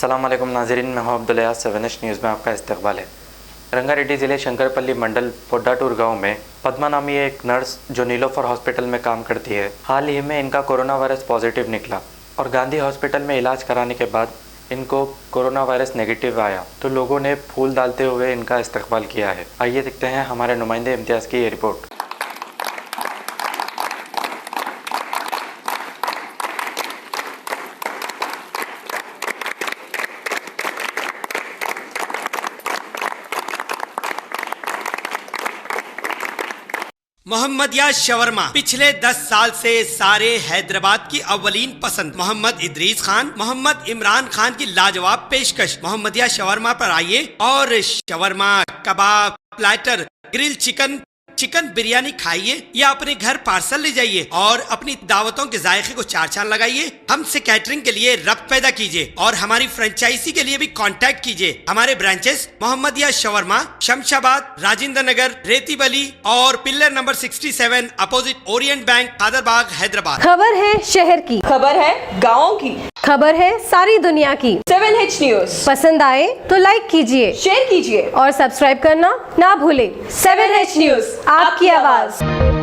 अस्सलाम वालेकुम नाज़रीन, मैं हूं अब्दुल 7 न्यूज़ में आपका इस्तकबाल है। रंगारेड्डी ज़िले शंकरपल्ली मंडल पोड्डाटूर गांव में पद्मा नामी एक नर्स जो नीलोफर हॉस्पिटल में काम करती है, हाल ही में इनका कोरोना वायरस पॉजिटिव निकला और गांधी हॉस्पिटल में इलाज कराने के बाद इनको कोरोना वायरस नेगेटिव आया तो लोगों ने फूल डालते हुए इनका इस्तकबाल किया है। आइए देखते हैं हमारे नुमाइंदे इम्तियाज़ की ये रिपोर्ट। मोहम्मदिया शवरमा पिछले 10 साल से सारे हैदराबाद की अव्वलीन पसंद मोहम्मद इदरीस खान, मोहम्मद इमरान खान की लाजवाब पेशकश। मोहम्मदिया शवरमा पर आइए और शवरमा, कबाब, प्लेटर, ग्रिल चिकन बिरयानी खाइए या अपने घर पार्सल ले जाइए और अपनी दावतों के जायके को चार चांद लगाइए। हमसे कैटरिंग के लिए रब्त पैदा कीजिए और हमारी फ्रेंचाइजी के लिए भी कांटेक्ट कीजिए। हमारे ब्रांचेस मोहम्मदिया शवरमा, शमशाबाद, राजेंद्र नगर, रेती बली और pillar number 67 opposite Orient bank, Kadarbagh, Hyderabad. खबर है शहर की, खबर है गाँव की, खबर है सारी दुनिया की। 7H न्यूज़ पसंद आए तो लाइक कीजिए, शेयर कीजिए और सब्सक्राइब करना ना भूले। 7H न्यूज़, आपकी आवाज।